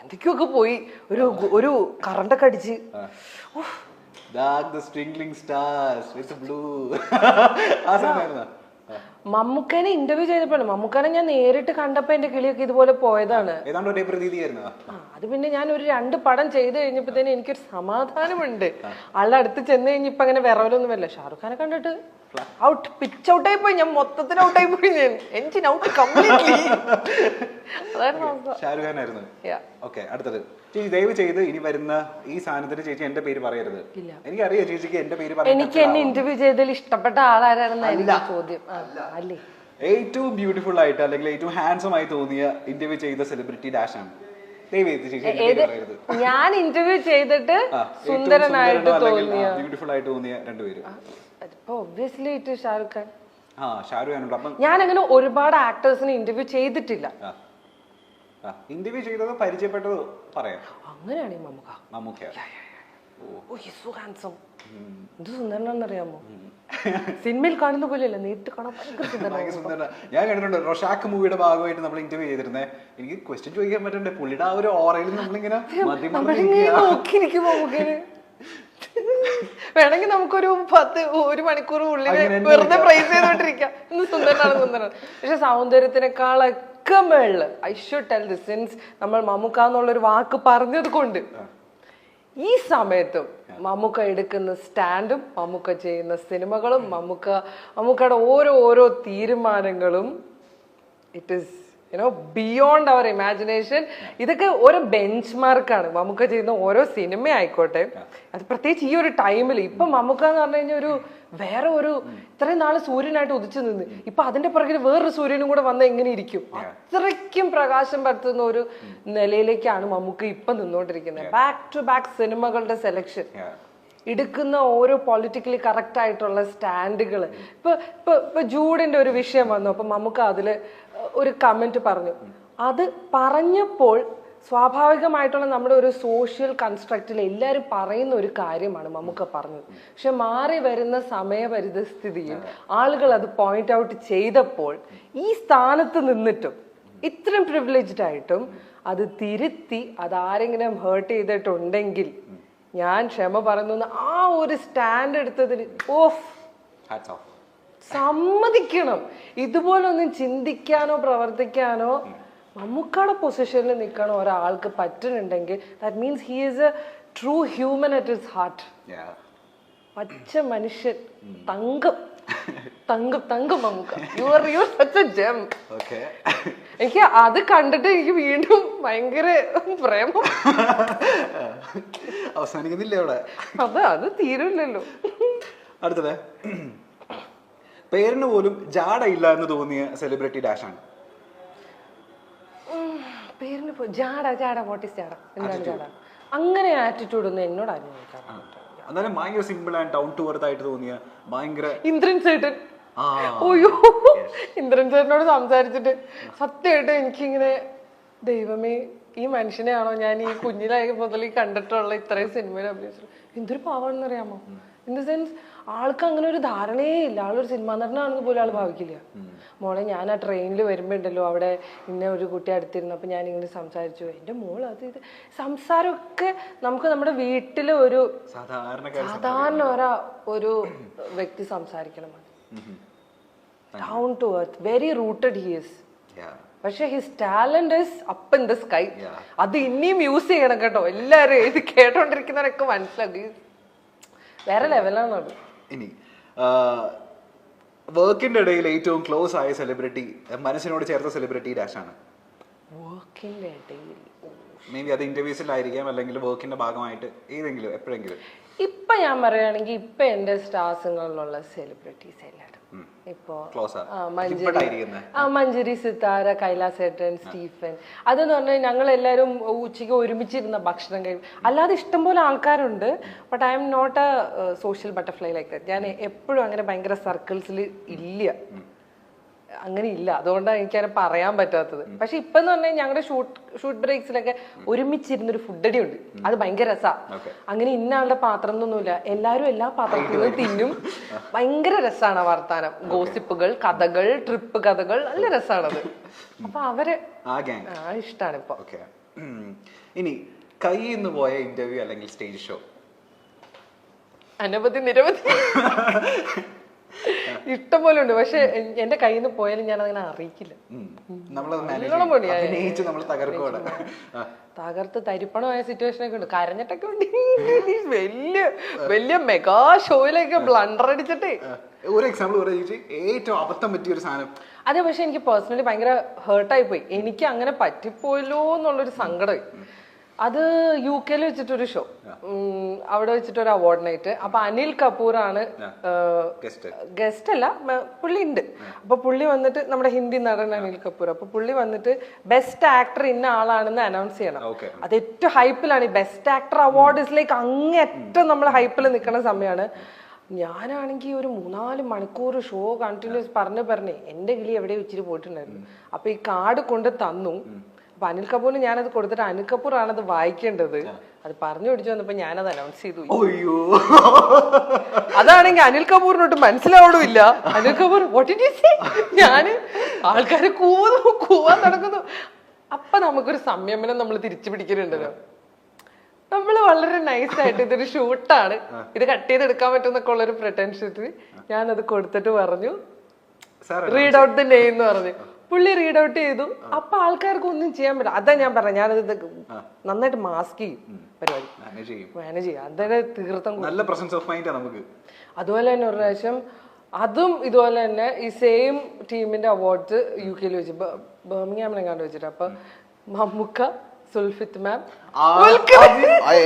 എന്തൊക്കെയൊക്കെ പോയി ഒരു ഒരു കറണ്ടൊക്കെ അടിച്ച് മമ്മൂക്കനെ ഇന്റർവ്യൂ ചെയ്തപ്പോഴാണ് മമ്മൂക്കനെ ഞാൻ നേരിട്ട് കണ്ടപ്പോ എന്റെ കിളിയൊക്കെ ഇതുപോലെ പോയതാണ്. അത് പിന്നെ ഞാൻ ഒരു 2 പടം ചെയ്ത് കഴിഞ്ഞപ്പോഴത്തേനും എനിക്കൊരു സമാധാനമുണ്ട്. ആളുടെ അടുത്ത് ചെന്ന് കഴിഞ്ഞപ്പോ അങ്ങനെ വിറവലൊന്നും വരില്ല. ഷാറുഖ് ഖാനെ കണ്ടിട്ട് ഔട്ട്, പിച്ച് ഔട്ടായി പോയി. ഞാൻ മൊത്തത്തിൽ ഔട്ടായി പോയി. ഞാൻ എൻജിൻ ഔട്ട് കംപ്ലീറ്റ്ലി. അടുത്തത് ചേച്ചി ദയവ് ചെയ്ത് ഇനി വരുന്ന ഈ സാധനത്തിന് ചേച്ചി എന്റെ പേര് പറയരുത്. എനിക്കറിയാം ചേച്ചിക്ക് എന്റെ പേര് പറയാൻ. എനിക്ക് എന്നെ ഇന്റർവ്യൂ ചെയ്തതിൽ ഇഷ്ടപ്പെട്ട ആളാരാണെന്നായിരുന്നു ചോദ്യം. അല്ലേ ഏറ്റവും ബ്യൂട്ടിഫുൾ ആയിട്ട് അല്ലെങ്കിൽ ഏറ്റവും ഹാൻസം ആയി തോന്നിയ ഇന്റർവ്യൂ ചെയ്ത സെലിബ്രിറ്റി ഡാഷ് ആണ്. ഞാൻ ഇന്റർവ്യൂ ചെയ്തിട്ട് സുന്ദരനായിട്ട് തോന്നിയ ബ്യൂട്ടിഫുൾ ആയിട്ട് തോന്നിയ 2 പേര്. ഒബ്വിയസ്ലി ഷാറുഖ് ഖാൻ. ഞാൻ അങ്ങനെ ഒരുപാട് ആക്ടേഴ്സിനെ ഇന്റർവ്യൂ ചെയ്തിട്ടില്ല. ഇന്റർവ്യൂ ചെയ്തതോ പരിചയപ്പെട്ടതോ പറയാം. അങ്ങനെയാണ് മമ്മൂക്ക. എന്ത് സുന്ദരനാണെന്നറിയാമോ? സിനിമയിൽ കാണുന്ന പോലെയല്ല, നേരിട്ട് കാണാൻ ഞാൻ കണ്ടിട്ടുണ്ട്. റൊഷാക്ക് മൂവിയുടെ ഭാഗമായിട്ട് നമ്മൾ ഇന്റർവ്യൂ ചെയ്തിരുന്നേ. എനിക്ക് ക്വസ്റ്റ്യൻ ചോദിക്കാൻ പറ്റണ്ടേ, പുള്ളിയുടെ ആ ഒരു ഓറയിൽ നമ്മളിങ്ങനെ നോക്കിയിരിക്കും. മമ്മൂക്കന് വേണമെങ്കിൽ നമുക്കൊരു 1 മണിക്കൂർ ഉള്ളിൽ വെറുതെ പ്രൈസ് ചെയ്തോണ്ടിരിക്കാം. ഇന്ന് സുന്ദരനാണ്. പക്ഷെ സൗന്ദര്യത്തിനേക്കാളൊക്കെ മേളില് I should tell this, since നമ്മൾ മമ്മൂക്ക എന്നുള്ളൊരു വാക്ക് പറഞ്ഞത് കൊണ്ട് ഈ സമയത്തും മമ്മൂക്ക എടുക്കുന്ന സ്റ്റാൻഡും മമ്മൂക്ക ചെയ്യുന്ന സിനിമകളും മമ്മൂക്കയുടെ ഓരോ തീരുമാനങ്ങളും it is beyond our imagination. ഇതൊക്കെ ഓരോ ബെഞ്ച് മാർക്കാണ്. മമ്മൂക്ക ചെയ്യുന്ന ഓരോ സിനിമ ആയിക്കോട്ടെ, അത് പ്രത്യേകിച്ച് ഈ ഒരു ടൈമിൽ. ഇപ്പൊ മമ്മൂക്ക എന്ന് പറഞ്ഞു കഴിഞ്ഞാൽ വേറെ ഇത്രയും നാള് സൂര്യനായിട്ട് ഉദിച്ചു നിന്ന് ഇപ്പൊ അതിന്റെ പുറകിൽ വേറൊരു സൂര്യനും കൂടെ വന്ന എങ്ങനെ ഇരിക്കും? അത്രയ്ക്കും പ്രകാശം പരത്തുന്ന ഒരു നിലയിലേക്കാണ് മമ്മൂക്ക ഇപ്പൊ നിന്നോണ്ടിരിക്കുന്നത്. ബാക്ക് ടു ബാക്ക് സിനിമകളുടെ സെലക്ഷൻ, എടുക്കുന്ന ഓരോ പൊളിറ്റിക്കലി കറക്റ്റ് ആയിട്ടുള്ള സ്റ്റാൻഡുകൾ. ഇപ്പൊ ജൂഡിന്റെ ഒരു വിഷയം വന്നു. അപ്പൊ മമ്മൂക്ക അതില് ഒരു കമന്റ് പറഞ്ഞു. അത് പറഞ്ഞപ്പോൾ സ്വാഭാവികമായിട്ടുള്ള നമ്മുടെ ഒരു സോഷ്യൽ കൺസ്ട്രക്റ്റിൽ എല്ലാവരും പറയുന്ന ഒരു കാര്യമാണ് മമ്മൂക്ക പറഞ്ഞത്. പക്ഷെ മാറി വരുന്ന സമയപരിതസ്ഥിതിയിൽ ആളുകൾ അത് പോയിന്റ് ഔട്ട് ചെയ്തപ്പോൾ ഈ സ്ഥാനത്ത് നിന്നിട്ടും ഇത്രയും പ്രിവിലേജ്ഡ് ആയിട്ടും അത് തിരുത്തി അതാരെങ്കിലും ഹേർട്ട് ചെയ്തിട്ടുണ്ടെങ്കിൽ ഞാൻ ക്ഷമ പറയുന്നു. ആ ഒരു സ്റ്റാൻഡ് എടുത്തതിന് സമ്മതിക്കണം. ഇതുപോലൊന്നും ചിന്തിക്കാനോ പ്രവർത്തിക്കാനോ മമ്മൂക്കയുടെ പൊസിഷനിൽ നിൽക്കണ ഒരാൾക്ക് പറ്റുന്നുണ്ടെങ്കിൽ that means he is a true human at his heart. പച്ച മനുഷ്യൻ, തങ്കം Mammukka. You are such a gem. എനിക്ക് അത് കണ്ടിട്ട് എനിക്ക് വീണ്ടും ഭയങ്കര പ്രേമം. അവസാനിക്കുന്നില്ല അവിടെ. അത് തീരില്ലല്ലോ. അടുത്തത് പേരിന് പോലും ജാടയില്ല എന്ന് തോന്നിയ സെലിബ്രിറ്റി ഡാഷ് ആണ്. പേരിന് ജാട വാട്ട് ഈസ് ജാട? എന്താണ് ജാട? അങ്ങനെ ആറ്റിറ്റ്യൂഡ് ഒന്നും എന്നോട് ആരും എന്നാലും ഭയങ്കര simple and down to earth ആയിട്ട് തോന്നിയ ഭയങ്കര ഇന്ദ്രൻ ചേട്ടൻ. ഓയോ, ഇന്ദ്രൻ ചേട്ടനോട് സംസാരിച്ചിട്ട് സത്യമായിട്ട് എനിക്കിങ്ങനെ ദൈവമേ ഈ മനുഷ്യനെയാണോ ഞാൻ ഈ കുഞ്ഞിലായ മുതൽ കണ്ടിട്ടുള്ള ഇത്രയും സിനിമയിൽ അഭിനയിച്ചത്? എന്തൊരു പാവാണെന്ന് അറിയാമോ? ഇൻ ദ സെൻസ് ആൾക്ക് അങ്ങനെ ഒരു ധാരണയേ ഇല്ല. ആളൊരു സിനിമാ നടനാണെന്ന് പോലും ആൾ ഭാവിക്കില്ല. മോളെ ഞാൻ ആ ട്രെയിനിൽ വരുമ്പോ ഉണ്ടല്ലോ അവിടെ ഇന്ന ഒരു കുട്ടി അടുത്തിരുന്നപ്പോൾ ഞാൻ ഇങ്ങനെ സംസാരിച്ചു. എൻ്റെ മോൾ അത് ഇത് സംസാരമൊക്കെ നമുക്ക് നമ്മുടെ വീട്ടില് ഒരു സാധാരണ ഒരു വ്യക്തി സംസാരിക്കണം. Down to earth, very rooted he is. പക്ഷെ his talent is up in the sky. അത് ഇനിയും യൂസ് ചെയ്യണം കേട്ടോ എല്ലാരും. ഇത് കേട്ടോണ്ടിരിക്കുന്നവരൊക്കെ മനസ്സിലാക്കി വേറെ ലെവലാണ് അത്. ഇനി വർക്കിന്റെ ഇടയിൽ ഏറ്റവും ക്ലോസ് ആയ സെലിബ്രിറ്റി, മനസ്സിനോട് ചേർത്ത സെലിബ്രിറ്റി ഡാഷ് ആണ്. വർക്കിന്റെ ഇടയിൽ മേ ബി അത് ഇന്റർവ്യൂസിലായിരിക്കാം അല്ലെങ്കിൽ വർക്കിന്റെ ഭാഗമായിട്ട് ഏതെങ്കിലും എപ്പോഴെങ്കിലും. ഇപ്പൊ ഞാൻ പറയുകയാണെങ്കിൽ ഇപ്പൊ എന്റെ സ്റ്റാർസിലുള്ള സെലിബ്രിറ്റീസ് എല്ലാവരും ഇപ്പോ മഞ്ജരി, സിത്താര, കൈലാസേട്ടൻ, സ്റ്റീഫൻ. അതെന്ന് പറഞ്ഞാൽ ഞങ്ങൾ എല്ലാവരും ഉച്ചയ്ക്ക് ഒരുമിച്ചിരുന്ന ഭക്ഷണം കഴിക്കും. അല്ലാതെ ഇഷ്ടംപോലെ ആൾക്കാരുണ്ട്. But I'm not a social butterfly like that. ഞാൻ എപ്പോഴും അങ്ങനെ ഭയങ്കര സർക്കിൾസിൽ ഇല്ല, അങ്ങനെ ഇല്ല. അതുകൊണ്ടാണ് എനിക്കങ്ങനെ പറയാൻ പറ്റാത്തത്. പക്ഷെ ഇപ്പൊ എന്ന് പറഞ്ഞാൽ ഞങ്ങളുടെ ഷൂട്ട് ബ്രേക്സിലൊക്കെ ഒരുമിച്ചിരുന്നൊരു ഫുഡടി ഉണ്ട്. അത് ഭയങ്കര രസമാണ്. അങ്ങനെ ഇന്ന ആളുടെ പാത്രം എന്നൊന്നുമില്ല, എല്ലാവരും എല്ലാ പാത്രത്തിൽ നിന്ന് തിന്നും. ഭയങ്കര രസമാണ് വർത്താനം, ഗോസിപ്പുകൾ, കഥകൾ, ട്രിപ്പ് കഥകൾ, നല്ല രസമാണത്. അപ്പൊ അവരെ ഇഷ്ടമാണ് ഇപ്പൊ. ഇനി കയ്യിൽ നിന്ന് പോയ ഇന്റർവ്യൂ അല്ലെങ്കിൽ സ്റ്റേജ് ഷോ? അനവധി നിരവധി ഇഷ്ടം പോലെ ഉണ്ട്. പക്ഷെ എന്റെ കയ്യിൽ നിന്ന് പോയാലും ഞാൻ അങ്ങനെ അറിയിക്കില്ല. തകർത്ത് തരിപ്പണമായ സിറ്റുവേഷൻ ഒക്കെ ഉണ്ട്, കരഞ്ഞിട്ടൊക്കെ ഉണ്ട്. വലിയ വലിയ മെഗാ ഷോയിലൊക്കെ ബ്ലണ്ടർ അടിച്ചിട്ടേ. ഒരു എക്സാമ്പിൾ പറയാ, ഏറ്റവും അബദ്ധം പറ്റിയ ഒരു സാധനം. അതെ, പക്ഷെ എനിക്ക് പേഴ്സണലി ഭയങ്കര ഹേർട്ടായി പോയി. എനിക്ക് അങ്ങനെ പറ്റിപ്പോയല്ലോ എന്നുള്ളൊരു സങ്കടം. അത് UK വെച്ചിട്ടൊരു ഷോ, അവിടെ വെച്ചിട്ടൊരു അവാർഡ് നൈറ്റ്. അപ്പൊ അനിൽ കപൂർ ആണ് ഗസ്റ്റ് അല്ല, പുള്ളി ഉണ്ട്. അപ്പൊ പുള്ളി വന്നിട്ട്, നമ്മുടെ ഹിന്ദി നടൻ അനിൽ കപൂർ, അപ്പൊ പുള്ളി വന്നിട്ട് ബെസ്റ്റ് ആക്ടർ ഇന്ന ആളാണെന്ന് അനൗൺസ് ചെയ്യണം. അത് ഏറ്റവും ഹൈപ്പിലാണ്. ഈ best actor award is like അങ്ങേറ്റം നമ്മൾ ഹൈപ്പിൽ നിൽക്കുന്ന സമയമാണ്. ഞാനാണെങ്കിൽ ഒരു 3-4 മണിക്കൂർ ഷോ കണ്ടിന്യൂസ് പറഞ്ഞ് എന്റെ കിളി എവിടെ വെച്ചിട്ട് പോയിട്ടുണ്ടായിരുന്നു. അപ്പൊ ഈ കാർഡ് കൊണ്ട് തന്നു. അപ്പൊ അനിൽ കപൂറിന് ഞാനത് കൊടുത്തിട്ട് അനിൽ കപൂർ ആണത് വായിക്കേണ്ടത്. അത് പറഞ്ഞു പിടിച്ചു വന്നപ്പോ ഞാനത് അനൗൺസ് ചെയ്തു. അതാണെങ്കിൽ അനിൽ കപൂറിനോട്ട് മനസ്സിലാവണമില്ല. Anil Kapoor what did you say? ഞാന് ആൾക്കാരെ കൂവാൻ നടക്കുന്നു. അപ്പൊ നമുക്കൊരു സംയമനം നമ്മൾ തിരിച്ചു പിടിക്കുന്നുണ്ടല്ലോ. നമ്മള് വളരെ നൈസായിട്ട് ഇതൊരു ഷൂട്ടാണ്, ഇത് കട്ട് ചെയ്തെടുക്കാൻ പറ്റുന്നൊക്കെ ഉള്ളൊരു പ്രിറ്റൻഷനിൽ ഞാനത് കൊടുത്തിട്ട് പറഞ്ഞു റീഡ് ഔട്ട് ദ നെയിം എന്ന് പറഞ്ഞു. പുള്ളി റീഡ് ഔട്ട് ചെയ്തു. അപ്പൊ ആൾക്കാർക്ക് ഒന്നും ചെയ്യാൻ പറ്റില്ല. അതാ ഞാൻ പറഞ്ഞത്, ഞാനത് നന്നായിട്ട് മാസ്ക് ചെയ്യും, പരിപാടി മാനേജ് ചെയ്യും. അതൊക്കെ തീർത്തും അതുപോലെ തന്നെ ഒരു പ്രാവശ്യം അതും ഇതുപോലെ തന്നെ ഈ സെയിം ടീമിന്റെ അവാർഡ്സ് UK വെച്ച് ബർമിംഗ്ഹാമിലെങ്ങാണ്ട് വെച്ചിട്ട്. അപ്പൊ മമ്മൂക്ക, സുൽഫിത്ത് മാം,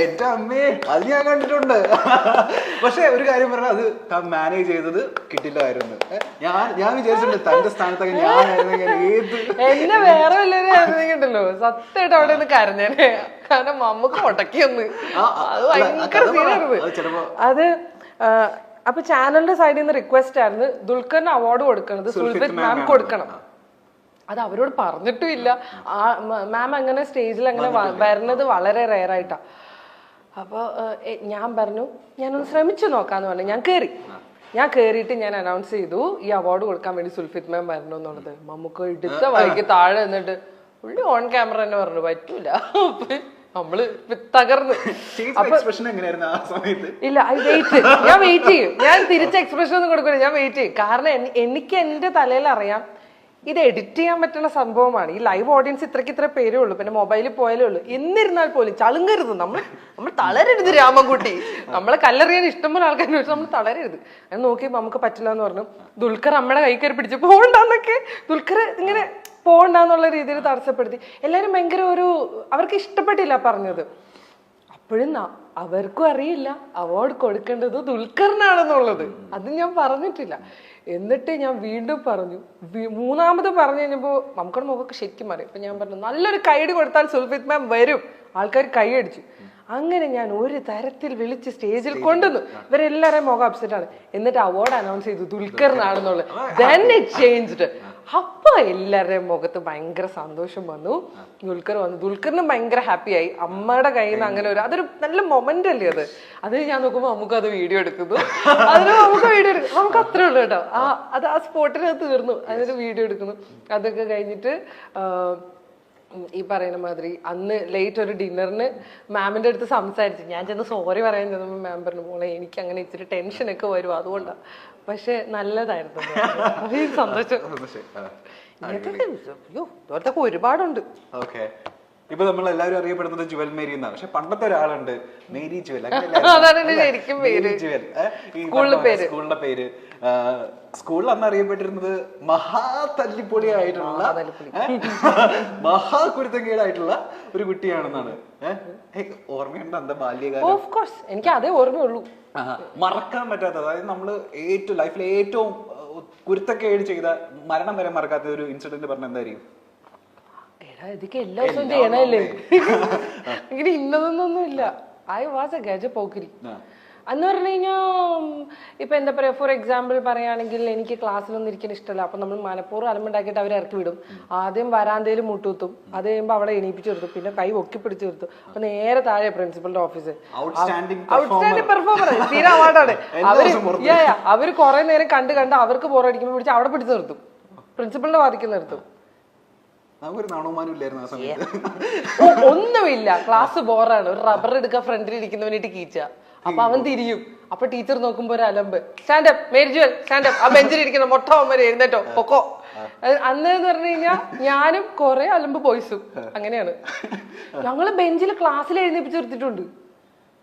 എന്റെ അമ്മേ അത് ഞാൻ കണ്ടിട്ടുണ്ട്. പക്ഷെ ഒരു കാര്യം പറഞ്ഞാൽ അത് മാനേജ് ചെയ്തത് കിട്ടില്ലായിരുന്നു. ഞാൻ വിചാരിച്ചിട്ടുണ്ട് തന്റെ സ്ഥാനത്തൊക്കെ ഞാനായിരുന്നെങ്കിൽ എന്നെ വേറെ വല്ലവരും ആയിരുന്നെങ്കിണ്ടല്ലോ സത്യമായിട്ട് അവിടെ നിന്ന് കരഞ്ഞേനെ. കാരണം മമ്മൂക്ക് മുടക്കിയൊന്ന് അത് ഭയങ്കര സീനായിരുന്നു അത്. അപ്പൊ ചാനലിന്റെ സൈഡിൽ നിന്ന് റിക്വസ്റ്റ് ആയിരുന്നു ദുൽഖറിന് അവാർഡ് കൊടുക്കണത് സുൽഫിത്ത് മാം കൊടുക്കണം. അത് അവരോട് പറഞ്ഞിട്ടും ഇല്ല. മാം അങ്ങനെ സ്റ്റേജിൽ അങ്ങനെ വരുന്നത് വളരെ റെയർ ആയിട്ടാ. അപ്പൊ ഞാൻ പറഞ്ഞു ഞാനൊന്ന് ശ്രമിച്ചു നോക്കാന്ന് പറഞ്ഞു. ഞാൻ കേറിയിട്ട് ഞാൻ അനൗൺസ് ചെയ്തു ഈ അവാർഡ് കൊടുക്കാൻ വേണ്ടി സുൽഫിത്ത് മാം വരണം എന്നുള്ളത്. നമുക്ക് എടുത്ത വഴിക്ക് താഴെ നിന്നിട്ട് പുള്ളി ഓൺ ക്യാമറ തന്നെ പറഞ്ഞു പറ്റൂല. നമ്മള് തകർന്ന്. ഇല്ല, ഞാൻ വെയിറ്റ് ചെയ്യും. ഞാൻ തിരിച്ച എക്സ്പ്രഷൻ ഒന്നും കൊടുക്കില്ല, ഞാൻ വെയിറ്റ് ചെയ്യും. കാരണം എനിക്ക് എന്റെ തലയിൽ അറിയാം ഇത് എഡിറ്റ് ചെയ്യാൻ പറ്റുന്ന സംഭവമാണ്. ഈ ലൈവ് ഓഡിയൻസ് ഇത്ര പേരേ ഉള്ളൂ, പിന്നെ മൊബൈലിൽ പോയാലേ ഉള്ളൂ. എന്നിരുന്നാൽ പോലും ചളുങ്കരുത്. നമ്മൾ തളരരുത് രാമൻകുട്ടി. നമ്മളെ കല്ലെറിയാൻ ഇഷ്ടംപോലെ ആൾക്കാർ വെച്ച് നമ്മൾ തളരരുത്. അത് നോക്കി നമുക്ക് പറ്റില്ല എന്ന് പറഞ്ഞു. ദുൽഖർ അമ്മയുടെ കൈ കയറി പിടിച്ച് പോകണ്ടെന്നൊക്കെ, ദുൽഖർ ഇങ്ങനെ പോകണ്ടെന്നുള്ള രീതിയിൽ തടസ്സപ്പെടുത്തി. എല്ലാവരും ഭയങ്കര അവർക്ക് ഇഷ്ടപ്പെട്ടില്ല പറഞ്ഞത്. അപ്പോഴും അവർക്കും അറിയില്ല അവാർഡ് കൊടുക്കേണ്ടത് ദുൽഖറിനാണെന്നുള്ളത്. അത് ഞാൻ പറഞ്ഞിട്ടില്ല. എന്നിട്ട് ഞാൻ വീണ്ടും പറഞ്ഞു. മൂന്നാമത് പറഞ്ഞു കഴിഞ്ഞപ്പോ നമുക്കടെ മുഖമൊക്കെ ശരിക്കും അറിയാം. അപ്പൊ ഞാൻ പറഞ്ഞു നല്ലൊരു കൈയ്യടി കൊടുത്താൽ സുൽഫിത്ത് മാം വരും. ആൾക്കാർ കൈയടിച്ചു. അങ്ങനെ ഞാൻ ഒരു തരത്തിൽ വിളിച്ച് സ്റ്റേജിൽ കൊണ്ടുവന്നു. ഇവരെല്ലാവരെയും മുഖം അപ്സെറ്റ് ആണ്. എന്നിട്ട് അവാർഡ് അനൗൺസ് ചെയ്തു ദുൽഖറിനാണെന്നുള്ളത്. Then it changed. അപ്പൊ എല്ലാവരുടെയും മുഖത്ത് ഭയങ്കര സന്തോഷം വന്നു. ദുൽഖർ വന്നു. ദുൽഖറിനും ഭയങ്കര ഹാപ്പി ആയി. അമ്മയുടെ കയ്യിൽ നിന്ന് അങ്ങനെ അതൊരു നല്ല മൊമെന്റ് അല്ലേ അത്. അത് ഞാൻ നോക്കുമ്പോ നമുക്ക് അത് വീഡിയോ എടുക്കുന്നു. അതിന് നമുക്ക് വീഡിയോ എടുക്കും. നമുക്ക് അത്രേ ഉള്ളൂ കേട്ടോ. അത് ആ സ്പോട്ടിന് തീർന്നു. അതിന് വീഡിയോ എടുക്കുന്നു. അതൊക്കെ കഴിഞ്ഞിട്ട് ഈ പറയുന്ന മാതിരി അന്ന് ലേറ്റ് ഒരു ഡിന്നറിന് മാമിന്റെ അടുത്ത് സംസാരിച്ചു. ഞാൻ ചെന്ന് സോറി പറയാൻ ചെന്നപ്പോൾ മാം പറഞ്ഞു മോളെ എനിക്ക് അങ്ങനെ ഇച്ചിരി ടെൻഷനൊക്കെ വരും അതുകൊണ്ടാണ്. പക്ഷെ നല്ലതായിരുന്നു. സന്തോഷം. അയ്യോ ഇതൊക്കെ ഒരുപാടുണ്ട്. ഇപ്പൊ നമ്മൾ എല്ലാവരും അറിയപ്പെടുന്നത് ജുവൽ മേരി എന്നാണ്. പക്ഷെ പണ്ടത്തെ ഒരാളുണ്ട് മേരി ജുവൽ. അതാണ് ശരിക്കും പേര്, സ്കൂളിന്റെ പേര്. സ്കൂളിൽ അന്ന് അറിയപ്പെട്ടിരുന്നത് മഹാതല്ലിപ്പൊളിയായിട്ടുള്ള മഹാകുരുത്തങ്കേടായിട്ടുള്ള ഒരു കുട്ടിയാണെന്നാണ്. ഓർമ്മയുണ്ട് അന്ത ബാല്യകാലം? ഓഫ് കോഴ്സ് എനിക്ക് അതേ ഓർമ്മയുള്ളൂ. മറക്കാൻ പറ്റാത്ത, അതായത് നമ്മള് ലൈഫിലെ ഏറ്റവും കുരുത്തക്കേട് ചെയ്ത മരണം വരെ മറക്കാത്ത ഒരു ഇൻസിഡന്റ് പറഞ്ഞ എന്തായിരിക്കും? ഇതൊക്കെ എല്ലാ ദിവസവും ചെയ്യണല്ലേ, ഇങ്ങനെ ഇന്നതൊന്നും ഇല്ല. ഐ വാസ് എ ഗജ പോക്കിരി. അന്ന് പറഞ്ഞു കഴിഞ്ഞാൽ ഇപ്പൊ എന്താ പറയാ, ഫോർ എക്സാമ്പിൾ പറയുകയാണെങ്കിൽ എനിക്ക് ക്ലാസ്സിലൊന്നും ഇരിക്കാൻ ഇഷ്ടമല്ല. അപ്പൊ നമ്മൾ മനഃപൂർവ്വം അലമ്പുണ്ടാക്കിയിട്ട് അവരെ ഇറക്കി വിടും. ആദ്യം വരാന്തയിൽ മുട്ടുകുത്തും, അത് കഴിയുമ്പോൾ അവിടെ എണീപ്പിച്ചു നിർത്തും, പിന്നെ കൈ ഒക്കി പിടിച്ചു നിർത്തും. അപ്പൊ നേരെ താഴെ പ്രിൻസിപ്പളിന്റെ ഓഫീസ്. ഔട്ട്സ്റ്റാൻഡിംഗ് പെർഫോമർ തീരെ അവാർഡാണ്. അവര് കുറെ നേരം കണ്ട് അവർക്ക് ബോറടിക്കുമ്പോൾ പിടിച്ച് അവിടെ പിടിച്ചു നിർത്തും, പ്രിൻസിപ്പളിന്റെ വാദിക്ക് നിർത്തും. നമുക്കൊരു നാണോമാനും ഇല്ലായിരുന്നു ആ സമയത്ത്. ഒന്നുമില്ല, ക്ലാസ് ബോറാണ്. ഒരു റബ്ബർ എടുക്കാൻ ഫ്രണ്ടിൽ ഇരിക്കുന്നവനായിട്ട് കീച്ച. അപ്പൊ അവൻ തിരിയും. അപ്പൊ ടീച്ചർ നോക്കുമ്പോ ഒരു അലമ്പ്, സ്റ്റാൻഡപ്പ് മേരിജുവൽ സ്റ്റാൻഡപ്പ്, ആ ബെഞ്ചിൽ ഇരിക്കണം മൊട്ട അവന്മാര് എഴുന്നേറ്റോ പൊക്കോ. അന്ന് എന്ന് പറഞ്ഞു കഴിഞ്ഞാൽ ഞാനും കുറെ അലമ്പ് ബോയ്സും അങ്ങനെയാണ്. ഞങ്ങള് ബെഞ്ചിൽ ക്ലാസ്സിൽ എഴുന്നേപ്പിച്ച് നിർത്തിയിട്ടുണ്ട്.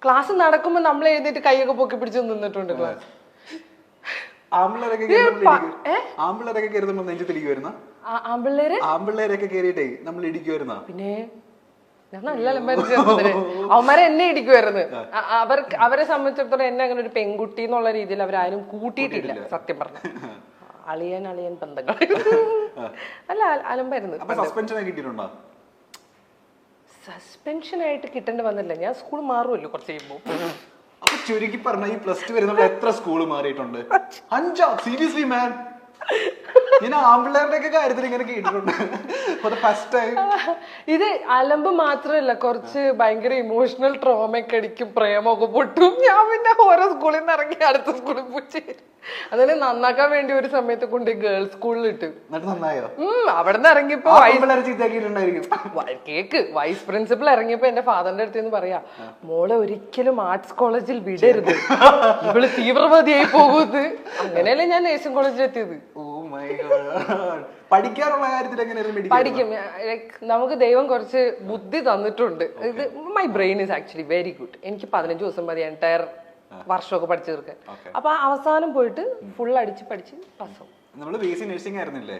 ക്ലാസ് നടക്കുമ്പോ നമ്മൾ എഴുന്നേറ്റ് കൈയൊക്കെ പൊക്കി പിടിച്ച് നിന്നിട്ടുണ്ട് ക്ലാസ്. ആമ്പിള്ളേരൊക്കെ കയറുമ്പോ നെഞ്ചത്തിരിക്കുവായിരുന്ന ആമ്പിള്ളേരൊക്കെ കയറിയിട്ടേ നമ്മൾ ഇടിക്കുവായിരുന്ന. പിന്നെ ഞാൻ നല്ല അലമ്പായിരുന്നു. അവന്മാരെ എന്നെ ഇടിക്കുമായിരുന്നു. അവരെ സംബന്ധിച്ചിടത്തോളം എന്നെ അങ്ങനെ ഒരു പെൺകുട്ടി എന്നുള്ള രീതിയിൽ അവരാരും കൂട്ടിയിട്ടില്ല സത്യം പറഞ്ഞ. അളിയൻ ബന്ധങ്ങൾ അല്ല അലമ്പായിരുന്നു. സസ്പെൻഷൻ ആയിട്ട് കിട്ടേണ്ടി വന്നില്ല. ഞാൻ സ്കൂൾ മാറുമല്ലോ കുറച്ച് കഴിയുമ്പോ. അപ്പൊ ചുരുക്കി പറഞ്ഞ ഈ പ്ലസ് ടു വരെ നമ്മൾ എത്ര സ്കൂള് മാറിയിട്ടുണ്ട്? 5. സീരിയസ്ലി മാൻ, ഞാൻ ആമ്പിള്ളേരുടെ ഒക്കെ കാര്യത്തിൽ ഇങ്ങനെ കേട്ടിട്ടുണ്ട്. First time. ഇത് അലമ്പ് മാത്രമല്ല, കുറച്ച് ഭയങ്കര ഇമോഷണൽ ട്രോമയൊക്കെ അടിക്കും, പ്രേമൊക്കെ പൊട്ടും. ഞാൻ പിന്നെ ഓരോ സ്കൂളിൽ നിന്ന് ഇറങ്ങി അടുത്ത സ്കൂളിൽ പോയി. അതിനെ നന്നാക്കാൻ വേണ്ടി ഒരു സമയത്ത് കൊണ്ട് ഗേൾസ് സ്കൂളിൽ ഇട്ടു. നന്നായോ? അവിടെ നിന്ന് ഇറങ്ങിയപ്പോ കേക്ക് വൈസ് പ്രിൻസിപ്പൽ ഇറങ്ങിയപ്പോ എന്റെ ഫാദറിന്റെ അടുത്ത് നിന്ന് പറയാ, മോളെ ഒരിക്കലും ആർട്സ് കോളേജിൽ വിടരുത്, ഇവള് തീവ്രവാദിയായി പോകുന്നത്. അങ്ങനെയല്ലേ ഞാൻ നേഴ്സിംഗ് കോളേജിൽ എത്തിയത്. പഠിക്കാനുള്ള കാര്യത്തിൽ പഠിക്കും. നമുക്ക് ദൈവം കുറച്ച് ബുദ്ധി തന്നിട്ടുണ്ട്. ഇത് my brain is actually very good. എനിക്ക് 15 ദിവസം മതി എൻറ്റയർ വർഷമൊക്കെ പഠിച്ചു തീർക്കാൻ. അപ്പൊ അവസാനം പോയിട്ട് ഫുൾ അടിച്ച് പഠിച്ച് പാസ്സാവും. നമ്മള് ബിഎസ്സി നഴ്സിംഗ് ആയിരുന്നില്ലേ?